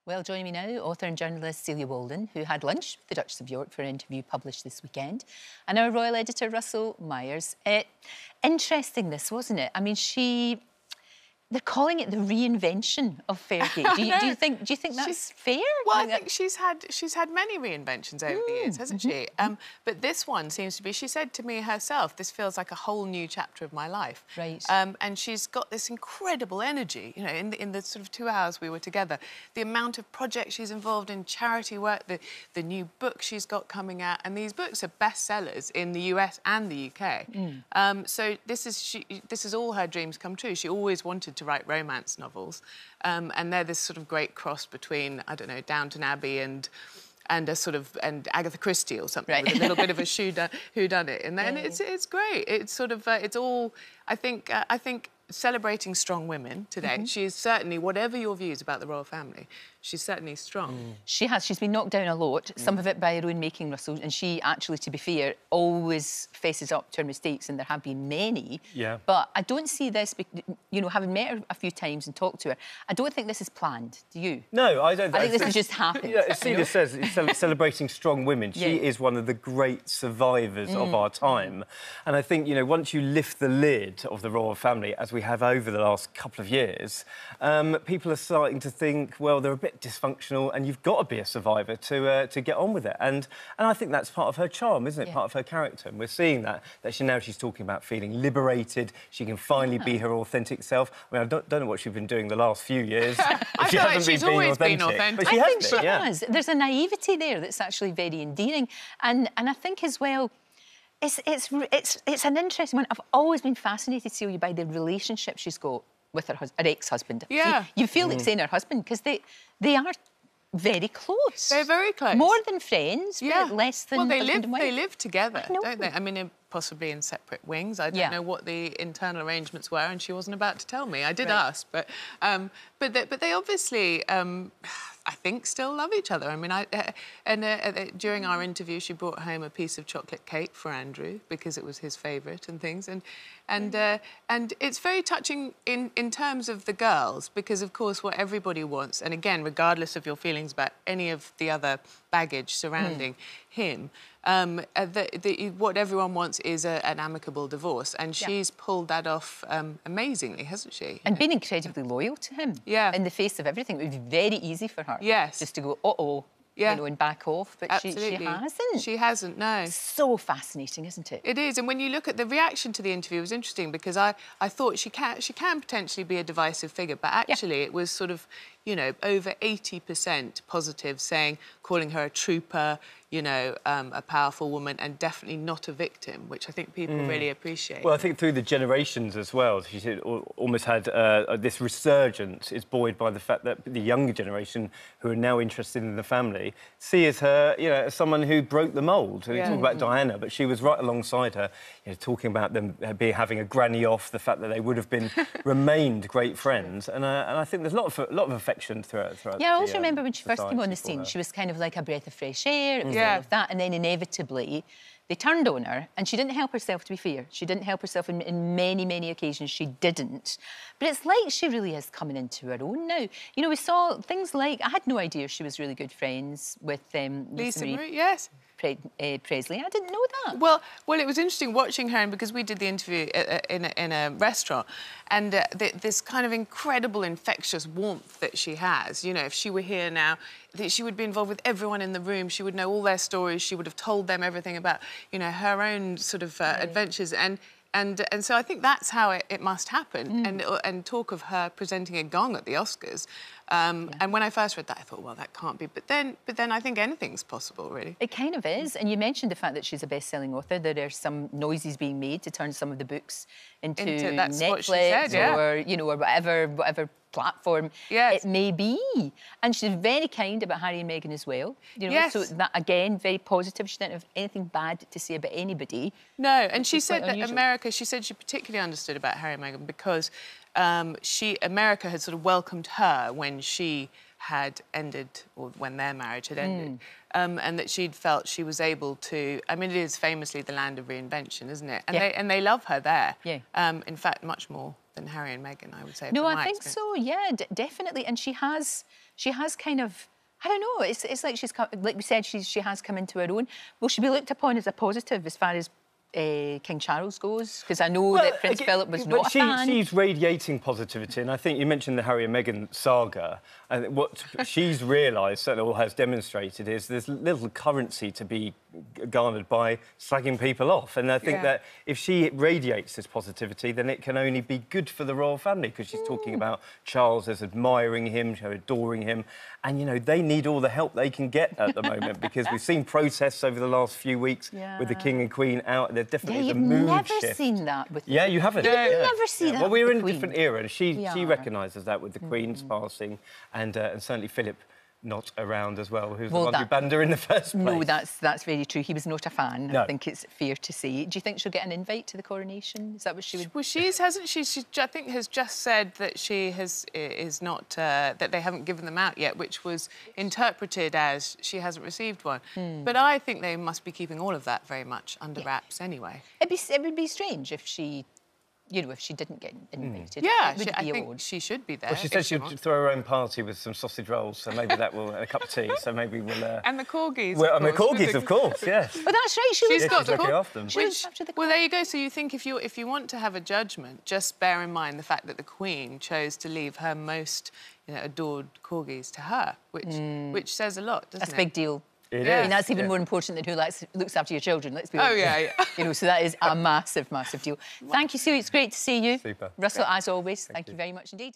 Well, joining me now, author and journalist Celia Walden, who had lunch with the Duchess of York for an interview published this weekend, and our royal editor, Russell Myers. Interesting, this, wasn't it? I mean, they're calling it the reinvention of Fairgate. Do you think that's fair? Well, I think she's had many reinventions over the years, hasn't she? But this one seems to be. She said to me herself, "This feels like a whole new chapter of my life." Right. And she's got this incredible energy. You know, in the sort of 2 hours we were together, the amount of projects she's involved in, charity work, the new book she's got coming out, and these books are bestsellers in the US and the UK. So this is all her dreams come true. She always wanted to write romance novels, and they're this sort of great cross between, I don't know, Downton Abbey and Agatha Christie or something, right, with a little bit of a whodunit in there, and it's great. It's sort of it's all, I think celebrating strong women today. She is certainly, whatever your views about the royal family, she's certainly strong. She's been knocked down a lot, some of it by her own making, Russell, and she actually, to be fair, always faces up to her mistakes, and there have been many. Yeah. But I don't see this, you know, having met her a few times and talked to her, I don't think this is planned. Do you? No, I don't. I think this has just happened. Yeah, Celia says it's celebrating strong women. She is one of the great survivors of our time. And I think, you know, once you lift the lid of the royal family, as we have over the last couple of years, people are starting to think, well, they're a bit dysfunctional, and you've got to be a survivor to get on with it. And I think that's part of her charm, isn't it? Yeah. Part of her character. And we're seeing that she's talking about feeling liberated. She can finally be her authentic self. I mean, I don't know what she's been doing the last few years. I feel like she's always been authentic. But she I think has she been, yeah. has. There's a naivety there that's actually very endearing, and I think as well, it's an interesting one. I've always been fascinated, Celia, by the relationship she's got with her ex-husband. Yeah. You feel like saying her husband, because they are very close. They're very close. More than friends, but less than husband and wife. They live together, I know. don't they? I mean, possibly in separate wings. I don't know what the internal arrangements were, and she wasn't about to tell me. I did ask, but they obviously, I think, still love each other. I mean, during our interview, she brought home a piece of chocolate cake for Andrew because it was his favourite and things, and it's very touching in terms of the girls, because of course what everybody wants, and again, regardless of your feelings about any of the other baggage surrounding him, what everyone wants is an amicable divorce, and she's pulled that off amazingly, hasn't she? And been incredibly loyal to him. Yeah. In the face of everything. It would be very easy for her. Yes. Just to go, uh-oh, you know, and back off. But she hasn't. She hasn't, no. So fascinating, isn't it? It is, and when you look at the reaction to the interview, it was interesting, because I thought she can potentially be a divisive figure, but actually it was sort of, you know, over 80% positive, calling her a trooper, you know, a powerful woman, and definitely not a victim, which I think people really appreciate. Well, I think through the generations as well, she almost had this resurgence is buoyed by the fact that the younger generation, who are now interested in the family, see as her, you know, as someone who broke the mould. We talk about Diana, but she was right alongside her, you know, talking about them having a granny off, the fact that they would have remained great friends, and I think there's a lot of affection throughout. Yeah, I also remember when she first came on the scene, she was kind of like a breath of fresh air. It was all of that, and then inevitably they turned on her, and she didn't help herself, to be fair. She didn't help herself in many, many occasions. She didn't. But it's like she really is coming into her own now. You know, we saw things like, I had no idea she was really good friends with Lisa Marie, yes. Presley. I didn't know that. Well, it was interesting watching her, and because we did the interview in a restaurant, and this kind of incredible infectious warmth that she has. You know, if she were here now, she would be involved with everyone in the room. She would know all their stories. She would have told them everything about, you know, her own sort of adventures, and so I think that's how it must happen. And talk of her presenting a gong at the Oscars. And when I first read that, I thought, well, that can't be. But then I think anything's possible, really. It kind of is. And you mentioned the fact that she's a best-selling author. There are some noises being made to turn some of the books into Netflix, what she said, or, you know, or whatever platform it may be. And she's very kind about Harry and Meghan as well. You know, so that, again, very positive. She didn't have anything bad to say about anybody. No, and she said that America, she said she particularly understood about Harry and Meghan because America had sort of welcomed her when she had ended, or when their marriage had ended, and that she'd felt she was able to. I mean, it is famously the land of reinvention, isn't it? And they love her there. In fact, much more than Harry and Meghan, I would say. No, from I my think experience. so. Yeah, definitely. And she has kind of, I don't know. It's like like we said, she has come into her own. Will she be looked upon as a positive as far as King Charles goes? Because I know that Prince Philip was not a fan. She's radiating positivity, and I think you mentioned the Harry and Meghan saga. And what she's realised, or has demonstrated, is there's little currency to be garnered by slagging people off. And I think that if she radiates this positivity, then it can only be good for the royal family, because she's talking about Charles as admiring him, adoring him. And, you know, they need all the help they can get at the moment, because we've seen protests over the last few weeks with the King and Queen out. There's definitely a mood shift. You've never seen that with Yeah, you haven't. You never see that. Well, we're with in the a different Queen. era, and she recognises that with the Queen's passing, and certainly Philip not around as well, who's the one who banned her in the first place. No, that's very true. He was not a fan. No. I think it's fair to say. Do you think she'll get an invite to the coronation? Is that what she would? Well, hasn't she? She, I think, has just said that she is not that they haven't given them out yet, which was interpreted as she hasn't received one. But I think they must be keeping all of that very much under wraps anyway. It would be strange if she, you know, if she didn't get invited. Yeah, it would I be think odd. she should be there. Well, she said she'd throw her own party with some sausage rolls, so maybe that will, and a cup of tea, so maybe we'll... And the corgis, Well, and the of course. corgis, of course, yes. But that's right. She's got the looking after them. Well, there you go. So you think if you want to have a judgment, just bear in mind the fact that the Queen chose to leave her most, you know, adored corgis to her, which says a lot, doesn't it? That's a big deal. It I is, mean, that's even more important than who looks after your children. Let's be Oh, honest. yeah. You know, so that is a massive, massive deal. Thank you, Sue. It's great to see you. Super. Russell, as always, thank you very much indeed.